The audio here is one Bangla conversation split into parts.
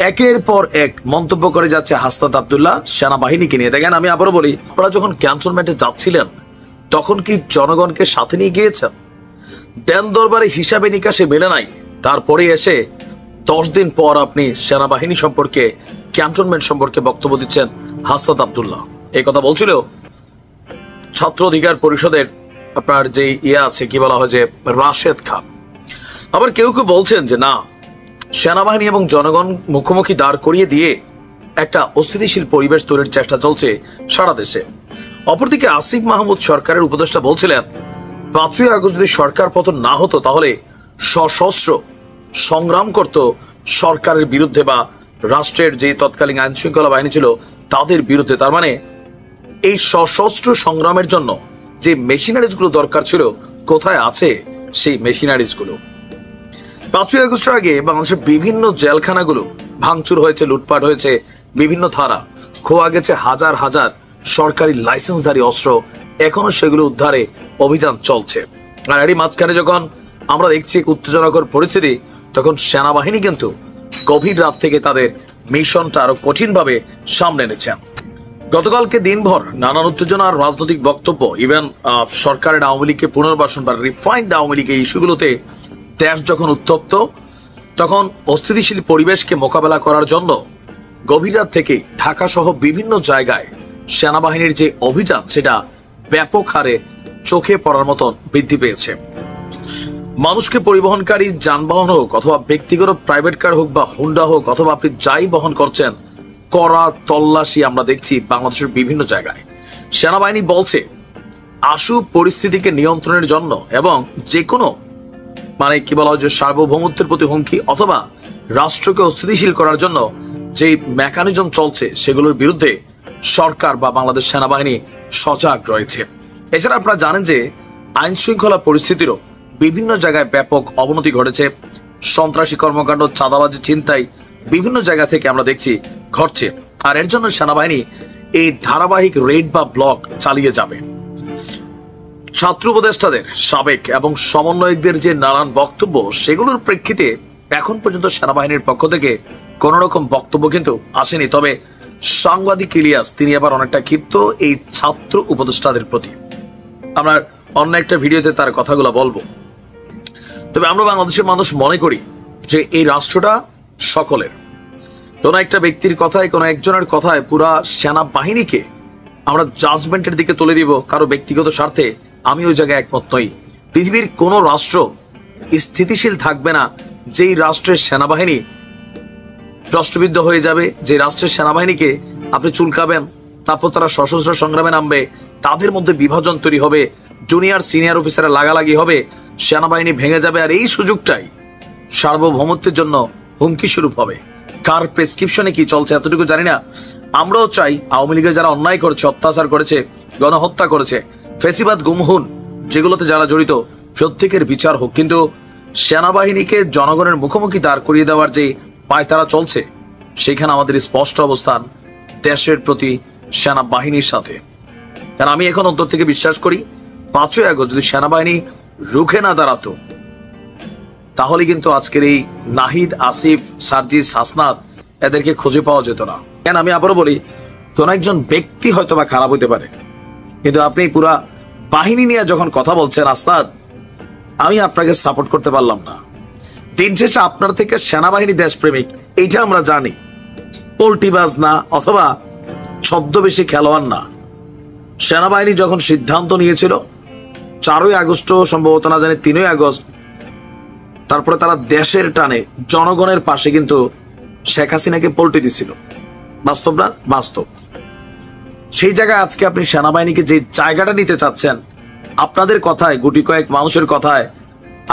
একের পর এক মন্তব্য করে যাচ্ছে হাসনাত আব্দুল্লাহ সেনাবাহিনীকে নিয়ে। দেখেন, আমি আবারও বলি, আপনারা যখন ক্যান্টনমেন্টে যাচ্ছিলেন তখন কি জনগণকে সাথে নিয়ে গিয়েছেন? দেন দরবারে হিসাবে নিকাশে মেলে নাই, তারপরে এসে 10 দিন পর আপনি সেনাবাহিনী সম্পর্কে, ক্যান্টনমেন্ট সম্পর্কে বক্তব্য দিচ্ছেন হাসনাত আব্দুল্লাহ। এই কথা বলছিল ছাত্র অধিকার পরিষদের আপনার যে আছে, কি বলা হয়, যে রাশেদ খান। আবার কেউ কেউ বলছেন যে না, সেনাবাহিনী এবং জনগণ মুখোমুখি দাঁড় করিয়ে দিয়ে একটা অস্থিতিশীল পরিবেশ তৈরির চেষ্টা চলছে সারা দেশে। অপরদিকে আসিফ মাহমুদ সরকারের উপদেষ্টা বলছিলেন 5ই আগস্ট যদি সরকার পতন না হতো তাহলে সশস্ত্র সংগ্রাম করত সরকারের বিরুদ্ধে বা রাষ্ট্রের যে তৎকালীন আইন শৃঙ্খলা বাহিনী ছিল তাদের বিরুদ্ধে। তার মানে এই সশস্ত্র সংগ্রামের জন্য যে মেশিনারিজ গুলো দরকার ছিল, কোথায় আছে সেই মেশিনারিজ গুলো? 5ই আগস্টের আগে বাংলাদেশের বিভিন্ন জেলখানাগুলো ভাঙচুর হয়েছে, লুটপাট হয়েছে, বিভিন্ন ধারা খোয়া গেছে, হাজার হাজার সরকারি লাইসেন্সধারী অস্ত্র এখনো সেগুলো উদ্ধারে অভিযান চলছে। আর এরই মাঝখানে যখন আমরা দেখছি উত্তেজনাকর পরিস্থিতি, তখন সেনাবাহিনী কিন্তু গভীর রাত থেকে তাদের মিশনটা আরো কঠিনভাবে সামনে এনেছেন। গতকালকে দিনভর নানান উত্তেজনার রাজনৈতিক বক্তব্য, ইভেন সরকারের আওয়ামী লীগকে পুনর্বাসন বা রিফাইন্ড আওয়ামী লীগ এই ইস্যুগুলোতে দেশ যখন উত্তপ্ত, তখন অস্থিতিশীল পরিবেশকে মোকাবেলা করার জন্য গভীর রাত থেকে ঢাকা সহ বিভিন্ন জায়গায় সেনাবাহিনীর যে অভিযান, সেটা ব্যাপক হারে চোখে পড়ার মতন বৃদ্ধি পেয়েছে। মানুষকে পরিবহনকারী যানবাহন হোক অথবা ব্যক্তিগত প্রাইভেট কার হোক বা হুন্ডা হোক, অথবা আপনি যাই বহন করছেন, কড়া তল্লাশি আমরা দেখছি বাংলাদেশের বিভিন্ন জায়গায়। সেনাবাহিনী বলছে আশু পরিস্থিতিকে নিয়ন্ত্রণের জন্য এবং যে কোনো মানে কি বলা হয় যে সার্বভৌমত্বের প্রতি হুমকি অথবা রাষ্ট্রকে অস্থিতিশীল করার জন্য যে মেকানিজম চলছে সেগুলোর বিরুদ্ধে সরকার বা বাংলাদেশ সেনাবাহিনী সজাগ রয়েছে। এছাড়া আপনারা জানেন যে আইন শৃঙ্খলা পরিস্থিতিরও বিভিন্ন জায়গায় ব্যাপক অবনতি ঘটেছে। সন্ত্রাসী কর্মকাণ্ড, চাঁদাবাজি, ছিনতাই বিভিন্ন জায়গা থেকে আমরা দেখছি ঘটছে। আর এর জন্য সেনাবাহিনী এই ধারাবাহিক রেড বা ব্লক চালিয়ে যাবে। ছাত্র উপদেষ্টাদের সাবেক এবং সমন্বয়কদের যে নানান বক্তব্য, সেগুলোর প্রেক্ষিতে এখন পর্যন্ত সেনাবাহিনীর পক্ষ থেকে কোন রকম বক্তব্য কিন্তু আসেনি। তবে সাংবাদিক ইলিয়াস তিনি আবার অনেকটা ক্ষিপ্ত এই ছাত্র উপদেষ্টাদের প্রতি। আমরা অন্য একটা ভিডিওতে তার কথাগুলো বলবো। তবে আমরা বাংলাদেশের মানুষ মনে করি যে এই রাষ্ট্রটা সকলের। কোন একটা ব্যক্তির কথায়, কোন একজনের কথায় পুরা সেনাবাহিনীকে আমরা জাজমেন্টের দিকে তুলে দিব কারো ব্যক্তিগত স্বার্থে, আমি ওই জায়গায় একমত নই। পৃথিবীর কোন রাষ্ট্র স্থিতিশীল থাকবে না যেই রাষ্ট্রের সেনাবাহিনী রাষ্ট্রবিদ্ধ হয়ে যাবে, যে রাষ্ট্রের সেনাবাহিনীকে আপনি চুলকাবেন, তারপর তারা সশস্ত্র সংগ্রামে নামবে, তাদের মধ্যে বিভাজন তৈরি হবে, জুনিয়র সিনিয়র অফিসারে লাগালাগি হবে, সেনাবাহিনী ভেঙে যাবে। আর এই সুযোগটাই সার্বভৌমত্বের জন্য হুমকি স্বরূপ হবে। কার প্রেসক্রিপশনে কি চলছে এতটুকু জানি না। আমরাও চাই আওয়ামী লীগের যারা অন্যায় করেছে, অত্যাচার করেছে, গণহত্যা করেছে, ফেসিবাদ, গুমহুন যেগুলোতে যারা জড়িত, প্রত্যেকের বিচার হোক। কিন্তু সেনাবাহিনীকে জনগণের মুখোমুখি দাঁড় করিয়ে দেওয়ার যে পায়তারা চলছে, সেখানে আমাদের স্পষ্ট অবস্থান দেশের প্রতি, সেনাবাহিনীর সাথে। কারণ আমি এখন অন্তর থেকে বিশ্বাস করি 5ই আগস্ট যদি সেনাবাহিনী রুখে না দাঁড়াতো, তাহলে কিন্তু আজকের এই নাহিদ, আসিফ, সার্জিস, হাসনাত এদেরকে খুঁজে পাওয়া যেত না। কেন আমি আবারও বলি, কোন একজন ব্যক্তি হয়তো বা খারাপ হইতে পারে, কিন্তু আপনি পুরা বাহিনী নিয়ে যখন কথা বলছেন, আস্তাদ আমি আপনাকে সাপোর্ট করতে পারলাম না। দিন শেষে আপনার থেকে সেনাবাহিনী দেশপ্রেমিক এইটা আমরা জানি, পোল্টিবাজ না অথবা ছদ্মবেশী খেলোয়াড় না। সেনাবাহিনী যখন সিদ্ধান্ত নিয়েছিল 4ই আগস্ট, সম্ভবত না জানি 3ই আগস্ট, তারপরে তারা দেশের টানে জনগণের পাশে কিন্তু শেখ হাসিনাকে পল্টি দিছিল। বাস্তব না? বাস্তব। সেই জায়গায় আজকে আপনি সেনাবাহিনীকে যে জায়গাটা নিতে চাচ্ছেন, আপনাদের কথায়, গুটি কয়েক মানুষের কথায়,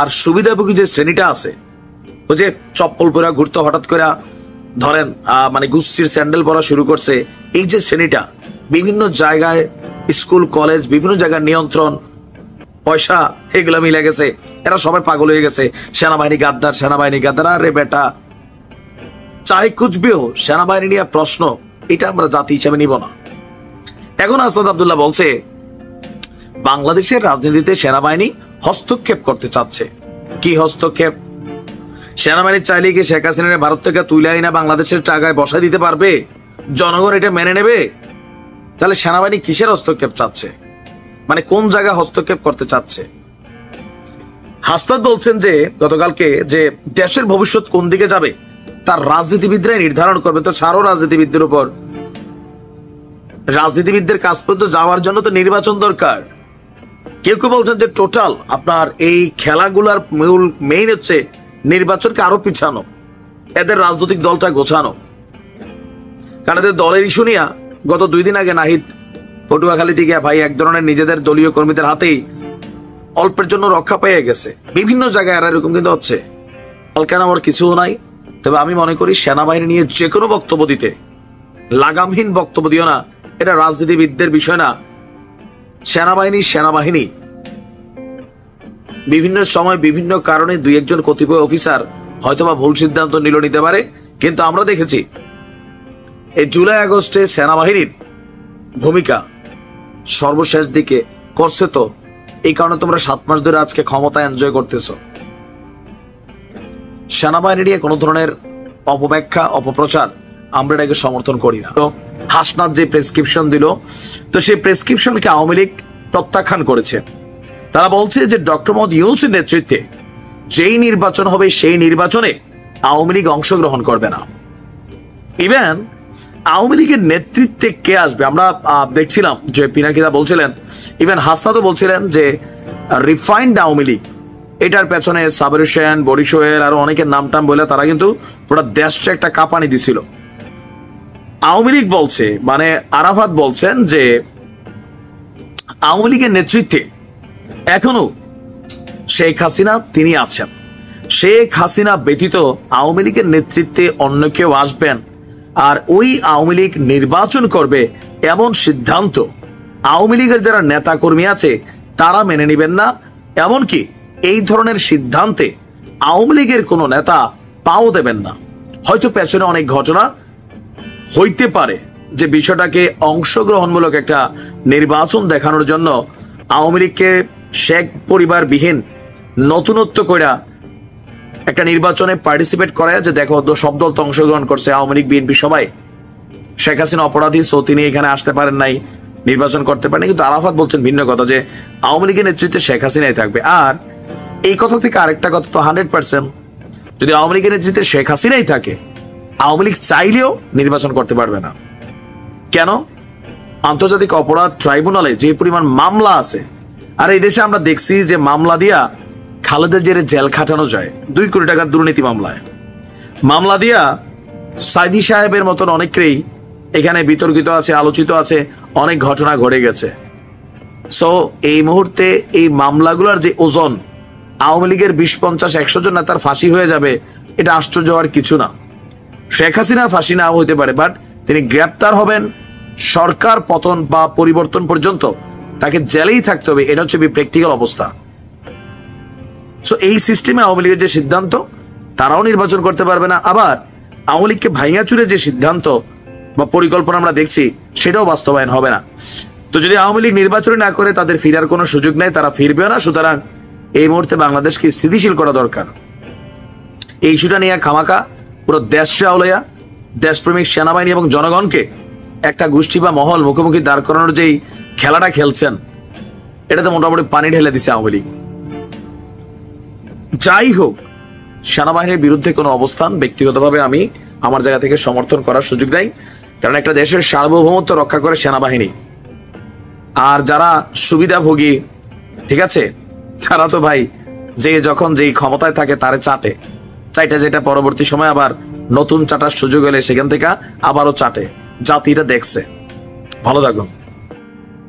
আর সুবিধাভোগী যে শ্রেণীটা আছে, ওই যে চপ্পল পরা ঘুরতে, হঠাৎ করে ধরেন মানে গুচ্ছির স্যান্ডেল পরা শুরু করছে, এই যে শ্রেণীটা বিভিন্ন জায়গায়, স্কুল কলেজ বিভিন্ন জায়গায় নিয়ন্ত্রণ, পয়সা এগুলো মিলে গেছে, এরা সবাই পাগল হয়ে গেছে। সেনাবাহিনী গাদ্দার, সেনাবাহিনী গাদ্দার। আরে বেটা, চাই কুচবিও সেনাবাহিনী নিয়ে প্রশ্ন, এটা আমরা জাতি হিসাবে নিব না। এখন আসাদ আব্দুল্লাহ বলছে বাংলাদেশের রাজনীতিতে সেনাবাহিনী হস্তক্ষেপ করতে চাচ্ছে। কি হস্তক্ষেপ? সেনাবাহিনী চাইলে কি শেখ হাসিনার ভারত থেকে তুলে আইনা বাংলাদেশের টাকায় বসায় দিতে পারবে? জনগণ এটা মেনে নেবে? তাহলে সেনাবাহিনী কিসের হস্তক্ষেপ চাচ্ছে, মানে কোন জায়গায় হস্তক্ষেপ করতে চাচ্ছে? হাসনাত বলছেন যে গতকালকে যে দেশের ভবিষ্যৎ কোন দিকে যাবে তার রাজনীতিবিদরাই নির্ধারণ করবে। তো ছাড়ো রাজনীতিবিদদের উপর, রাজনীতিবিদদের কাজ পর্যন্ত যাওয়ার জন্য তো নির্বাচন দরকার। কেউ কেউ বলছেন যে টোটাল আপনার এই খেলাগুলার মূল মেইন হচ্ছে নির্বাচনকে আরো পিছানো, এদের রাজনৈতিক দলটা গোছানো। কারণ এদের দলের ইস্যু নিয়ে গত 2 দিন আগে নাহিদ পটুয়াখালীতে গিয়ে ভাই এক ধরনের নিজেদের দলীয় কর্মীদের হাতেই অল্পের জন্য রক্ষা পেয়ে গেছে। বিভিন্ন জায়গায় আর এরকম কিন্তু হচ্ছে। কালকে আমার কিছুও নাই, তবে আমি মনে করি সেনাবাহিনী নিয়ে যে কোনো বক্তব্য দিতে লাগামহীন বক্তব্য দিও না। এটা রাজনীতিবিদদের বিষয় না। সেনাবাহিনী বিভিন্ন সময় বিভিন্ন কারণে 2-1 কতিপয় অফিসার হয়তোবা ভুল সিদ্ধান্ত নিতে পারে, কিন্তু আমরা দেখেছি এই জুলাই আগস্টে সেনাবাহিনীর ভূমিকা সর্বশেষ দিকে করছে। তো এই কারণে তোমরা 7 মাস ধরে আজকে ক্ষমতা এনজয় করতেছ। সেনাবাহিনী নিয়ে কোনো ধরনের অপব্যাখ্যা অপপ্রচার আমরা এটাকে সমর্থন করি না। তো হাসনাত যে প্রেসক্রিপশন দিল, তো সেই প্রেসক্রিপশনকে আওয়ামী লীগ প্রত্যাখ্যান করেছে। তারা বলছে যে ডক্টর মোহাম্মদ ইউনূসের নেতৃত্বে যেই নির্বাচন হবে সেই নির্বাচনে আওয়ামী লীগ অংশগ্রহণ করবে না। ইভেন আওয়ামী লীগের নেতৃত্বে কে আসবে আমরা দেখছিলাম যে পিনাকিদা বলছিলেন, ইভেন হাসনাতও বলছিলেন যে রিফাইন্ড আওয়ামী লীগ, এটার পেছনে সাবের হোসেন, বরিশ সোহেল আরো অনেকের নাম টাম বলে তারা কিন্তু পুরো দেশটা একটা কাঁপানি দিছিল। আওয়ামী লীগ বলছে, মানে আরাফাত বলছেন যে আওয়ামী লীগের নেতৃত্বে এখনো শেখ হাসিনা তিনি আছেন। শেখ হাসিনা ব্যতীত আওয়ামী লীগের নেতৃত্বে অন্য কেউ আসবেন আর ওই আওয়ামী লীগ নির্বাচন করবে এমন সিদ্ধান্ত আওয়ামী লীগের যারা নেতা কর্মী আছে তারা মেনে নেবেন না। এমনকি এই ধরনের সিদ্ধান্তে আওয়ামী লীগের কোনো নেতা পাও দেবেন না। হয়তো পেছনে অনেক ঘটনা হইতে পারে যে বিষয়টাকে অংশগ্রহণমূলক একটা নির্বাচন দেখানোর জন্য আওয়ামী লীগকে শেখ পরিবার বিহীন নতুনত্ব করে একটা নির্বাচনে পার্টিসিপেট করে, যে দেখো সব দল তো অংশগ্রহণ করছে, আওয়ামী লীগ বিএনপি সবাই। শেখ হাসিনা অপরাধী, সো তিনি এখানে আসতে পারেন নাই, নির্বাচন করতে পারেন। কিন্তু আরাফাত বলছেন ভিন্ন কথা, যে আওয়ামী লীগের নেতৃত্বে শেখ হাসিনাই থাকবে। আর এই কথা থেকে আরেকটা কথা তো 100%, যদি আওয়ামী লীগের নেতৃত্বে শেখ হাসিনাই থাকে আওয়ামী লীগ চাইলেও নির্বাচন করতে পারবে না। কেন? আন্তর্জাতিক অপরাধ ট্রাইব্যুনালে যে পরিমাণ মামলা আছে, আর এই দেশে আমরা দেখছি যে মামলা দিয়া খালেদা জিয়ার জেল খাটানো যায় 2 কোটি টাকার দুর্নীতি মামলায়। মামলা দিয়া সাইদি সাহেবের মতন অনেকেই এখানে বিতর্কিত আছে, আলোচিত আছে, অনেক ঘটনা ঘটে গেছে। সো এই মুহূর্তে এই মামলাগুলোর যে ওজন, আওয়ামী লীগের 20-50-100 জন নেতার ফাঁসি হয়ে যাবে, এটা আশ্চর্য হওয়ার কিছু না। শেখ হাসিনার ফাঁসি নাও হইতে পারে, বাট তিনি গ্রেপ্তার হবেন, সরকার পতন বা পরিবর্তন পর্যন্ত তাকে জেলেই থাকতে হবে। এটা হচ্ছে প্র্যাকটিক্যাল অবস্থা। সো এই সিস্টেমে আওয়ামী লীগের যে সিদ্ধান্ত, তারাও নির্বাচন করতে পারবে না। আবার আওয়ামী লীগকে ভাঙা চুরে যে সিদ্ধান্ত বা পরিকল্পনা আমরা দেখছি, সেটাও বাস্তবায়ন হবে না। তো যদি আওয়ামী লীগ নির্বাচন না করে, তাদের ফিরার কোনো সুযোগ নেই, তারা ফিরবেও না। সুতরাং এই মুহূর্তে বাংলাদেশকে স্থিতিশীল করা দরকার। এই ইস্যুটা নিয়ে খামাকা পুরো দেশে আওলাইয়া দেশপ্রেমিক সেনাবাহিনী এবং জনগণকে একটা গোষ্ঠী বা মহল মুখোমুখি দাঁড় করানোর যেই খেলাটা খেলছেন, এটাতে মোটামুটি পানি ঢেলে দিচ্ছে আওয়ামী লীগ। যাই হোক, সেনাবাহিনীর বিরুদ্ধে কোনো অবস্থান ব্যক্তিগতভাবে আমি আমার জায়গা থেকে সমর্থন করার সুযোগ নাই, কারণ একটা দেশের সার্বভৌমত্ব রক্ষা করে সেনাবাহিনী। আর যারা সুবিধাভোগী, ঠিক আছে, তারা তো ভাই যে যখন যেই ক্ষমতায় থাকে তারে চাটে, যেটা পরবর্তী সময় আবার নতুন চাটার সুযোগ হলে সেখান থেকে আবারও চাটে। জাতিটা দেখছে। ভালো থাকুন।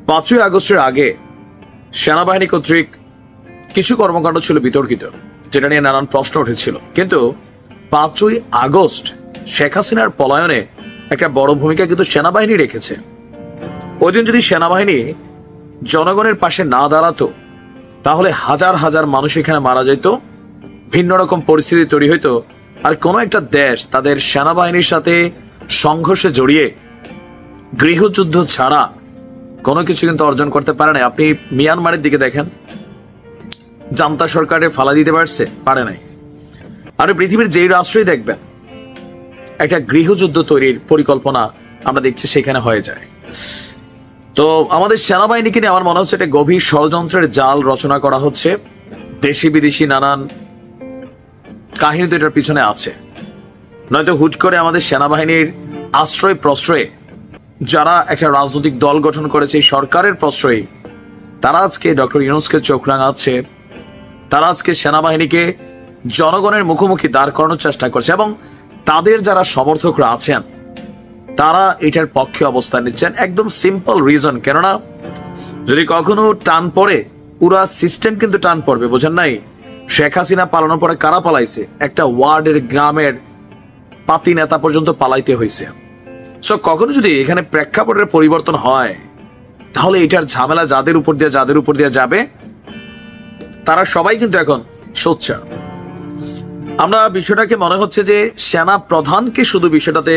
5ই আগস্টের আগে সেনাবাহিনী কর্তৃক কিছু কর্মকাণ্ড ছিল বিতর্কিত, যেটা নিয়ে নানান প্রশ্ন উঠেছিল। কিন্তু 5ই আগস্ট শেখ হাসিনার পলায়নে একটা বড় ভূমিকা কিন্তু সেনাবাহিনী রেখেছে। ওই দিন যদি সেনাবাহিনী জনগণের পাশে না দাঁড়াতো, তাহলে হাজার হাজার মানুষ এখানে মারা যেত, ভিন্ন রকম পরিস্থিতি তৈরি হইতো। আর কোনো একটা দেশ তাদের সেনাবাহিনীর সাথে সংঘর্ষে জড়িয়ে গৃহযুদ্ধ ছাড়া কোনো কিছু কিন্তু অর্জন করতে পারে না। আপনি মিয়ানমারের দিকে দেখেন, জান্তা সরকারে ফালা দিতে পারে নাই। আপনি পৃথিবীর যেই রাষ্ট্রই দেখবেন একটা গৃহযুদ্ধ তৈরির পরিকল্পনা আমরা দেখছি সেখানে হয়ে যায়। তো আমাদের সেনাবাহিনীকে নিয়ে আমার মনে হচ্ছে একটা গভীর ষড়যন্ত্রের জাল রচনা করা হচ্ছে। দেশি বিদেশি নানান কাহিনী তো এটার পিছনে আছে। নয়তো হুট করে আমাদের সেনাবাহিনীর আশ্রয় প্রশ্রয়ে যারা একটা রাজনৈতিক দল গঠন করেছে সরকারের প্রশ্রয়ে, তারা আজকে ডক্টর ইউনূসকে চোখ রাঙাচ্ছে, তারা আজকে সেনাবাহিনীকে জনগণের মুখোমুখি দাঁড় করানোর চেষ্টা করছে এবং তাদের যারা সমর্থকরা আছেন তারা এটার পক্ষে অবস্থান নিচ্ছেন। একদম সিম্পল রিজন, কেননা যদি কখনো টান পড়ে পুরা সিস্টেম কিন্তু টান পড়বে, বোঝেন নাই? শেখ হাসিনা পালানোর পরে কারা পালাইছে? একটা ওয়ার্ডের গ্রামের পাতি নেতা পর্যন্ত পালাইতে হয়েছে। সো কখনো যদি এখানে প্রেক্ষাপটের পরিবর্তন হয় তাহলে এটার ঝামেলা যাদের উপর দিয়ে যাবে তারা সবাই কিন্তু এখন সোচ্চার। আমরা বিষয়টাকে মনে হচ্ছে যে সেনা প্রধানকে শুধু বিষয়টাতে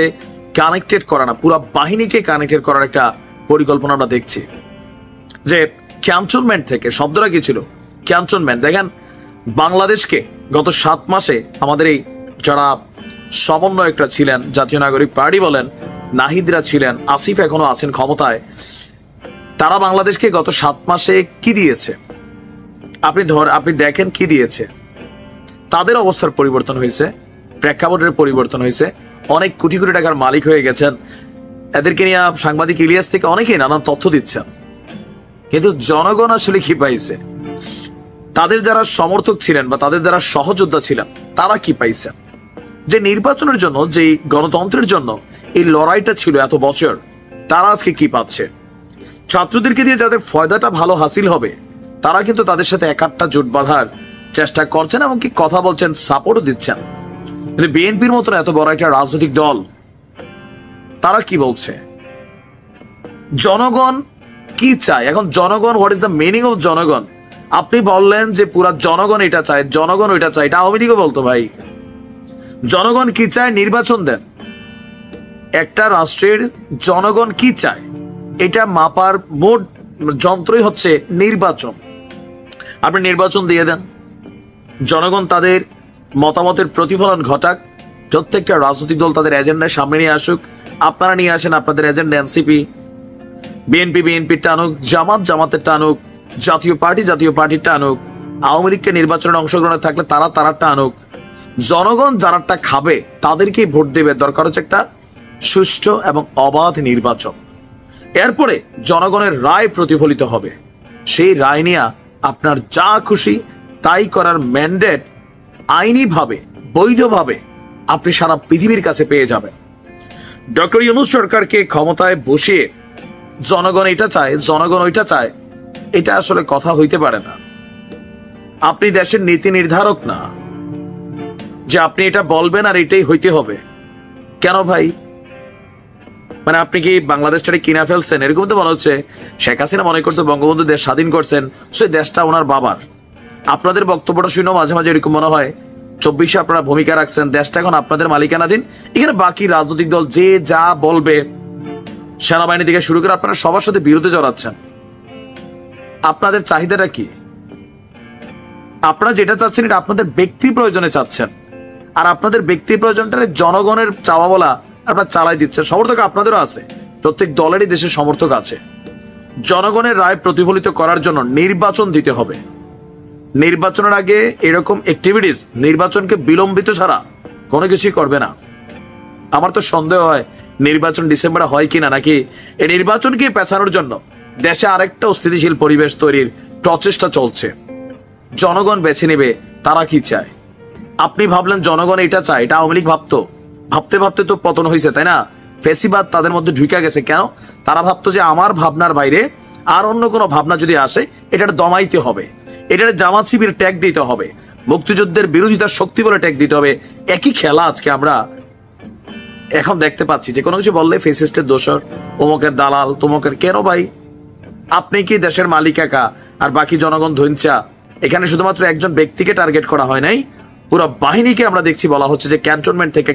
কানেক্টেড করা না, পুরো বাহিনীকে কানেক্টেড করার একটা পরিকল্পনা আমরা দেখছি। যে ক্যান্টনমেন্ট থেকে, শব্দটা কি ছিল? ক্যান্টনমেন্ট। দেখেন বাংলাদেশকে গত 7 মাসে আমাদের এই যারা সমন্বয়করা ছিলেন, জাতীয় নাগরিক পার্টি বলেন, নাহিদরা ছিলেন, আসিফ এখনো আছেন ক্ষমতায়, তারা বাংলাদেশকে গত 7 মাসে কি দিয়েছে? আপনি দেখেন কি দিয়েছে। তাদের অবস্থার পরিবর্তন হয়েছে, প্রেক্ষাপটের পরিবর্তন হয়েছে, অনেক কোটি কোটি টাকার মালিক হয়ে গেছেন। এদেরকে নিয়ে সাংবাদিক ইলিয়াস থেকে অনেকেই নানান তথ্য দিচ্ছেন, কিন্তু জনগণ আসলে কি পাইছে? তাদের যারা সমর্থক ছিলেন বা তাদের যারা সহযোদ্ধা ছিলেন তারা কি পাইছেন? যে নির্বাচনের জন্য, যে গণতন্ত্রের জন্য এই লড়াইটা ছিল এত বছর, তারা আজকে কি পাচ্ছে? ছাত্রদেরকে দিয়ে যাদের ফয়দাটা ভালো হাসিল হবে তারা কিন্তু তাদের সাথে একাট্টা জোট বাঁধার চেষ্টা করছেন এবং কি কথা বলছেন, সাপোর্টও দিচ্ছেন। কিন্তু বিএনপির মতন এত বড় একটা রাজনৈতিক দল তারা কি বলছে? জনগণ কি চায় এখন? জনগণ, what is the meaning of জনগণ? আপনি বললেন যে পুরা জনগণ এটা চায়, জনগণ ওইটা চায়, এটা আওয়ামী লীগও বলতো। ভাই, জনগণ কি চায়? নির্বাচন দেন। একটা রাষ্ট্রের জনগণ কি চায় এটা মাপার মোট যন্ত্রই হচ্ছে নির্বাচন। আপনি নির্বাচন দিয়ে দেন, জনগণ তাদের মতামতের প্রতিফলন ঘটাক, প্রত্যেকটা রাজনৈতিক দল তাদের এজেন্ডা সামনে নিয়ে আসুক, আপনারা নিয়ে আসেন আপনাদের এজেন্ডা, এনসিপি বিএনপির টানুক, জামাতের টানুক, জাতীয় পার্টির টানুক, আওয়ামী লীগকে নির্বাচনের অংশগ্রহণে থাকলে তারা টানুক। জনগণ যারাটা খাবে তাদেরকেই ভোট দেবে। দরকার হচ্ছে একটা সুষ্ঠু এবং অবাধ নির্বাচন। এরপরে জনগণের রায় প্রতিফলিত হবে, সেই রায় নিয়ে আপনার যা খুশি তাই করার ম্যান্ডেট আইনিভাবে, বৈধভাবে আপনি সারা পৃথিবীর কাছে পেয়ে যাবেন। ডক্টর ইউনূস সরকারকে ক্ষমতায় বসিয়ে জনগণ এটা চায়, জনগণ ওইটা চায়, এটা আসলে কথা হইতে পারে না। আপনি দেশের নীতি নির্ধারক না যে আপনি এটা বলবেন আর এটাই হইতে হবে। কেন ভাই? মানে আপনি কি বাংলাদেশটাকে কিনা ফেলছেন? এরকম তো মনে হচ্ছে শেখ হাসিনা মনে করতো বঙ্গবন্ধু দেশ স্বাধীন করছেন, সেই দেশটা ওনার বাবার। আপনাদের বক্তব্যটা শুনেও মাঝে মাঝে এরকম মনে হয় 24-এ আপনারা ভূমিকা রাখছেন, দেশটা এখন আপনাদের মালিকানাধীন। এখানে বাকি রাজনৈতিক দল যে যা বলবে, সেনাবাহিনী থেকে শুরু করে আপনারা সবার সাথে বিরোধে জড়াচ্ছেন। আপনাদের চাহিদাটা কি? আপনারা যেটা চাচ্ছেন এটা আপনাদের ব্যক্তি প্রয়োজনে চাচ্ছেন, আর আপনাদের ব্যক্তি প্রয়োজনটা জনগণের চাওয়া বলা আপনারা চালাই দিচ্ছেন। সমর্থক আপনাদেরও আছে, প্রত্যেক দলেরই দেশের সমর্থক আছে। জনগণের রায় প্রতিফলিত করার জন্য নির্বাচন দিতে হবে। নির্বাচনের আগে এরকম অ্যাক্টিভিটিস নির্বাচনকে বিলম্বিত ছাড়া কোনো কিছুই করবে না। আমার তো সন্দেহ হয় নির্বাচন ডিসেম্বরে হয় কিনা, নাকি এই নির্বাচনকে পেছানোর জন্য দেশে আরেকটা অস্থিতিশীল পরিবেশ তৈরির প্রচেষ্টা চলছে। জনগণ বেছে নেবে তারা কি চায়। আপনি ভাবলেন জনগণ এটা চায়, এটা আওয়ামী লীগ ভাবতো, ভাবতে ভাবতে তো পতন হয়েছে, তাই না? ফেসিবাদ তাদের মধ্যে ঢুকে গেছে। কেন? তারা ভাবতো যে আমার ভাবনার বাইরে আর অন্য কোনো ভাবনা যদি আসে এটা দমাইতে হবে, এটা জামাত শিবির ট্যাগ দিতে হবে, মুক্তিযুদ্ধের বিরোধিতার শক্তি বলে ট্যাগ দিতে হবে। একই খেলা আজকে আমরা এখন দেখতে পাচ্ছি, যে কোনো কিছু বললে ফেসিস্টের দোষর, অমুকের দালাল, তমুকের। কেন ভাই? আপনি কি দেশের মালিক একা আর বাকি জনগণ ধৈঞ্চা? এখানে শুধুমাত্র একজন ব্যক্তিকে টার্গেট করা হয় নাই, পুরো বাহিনীকে আমরা দেখছি বলা হচ্ছে যে ক্যান্টনমেন্ট থেকে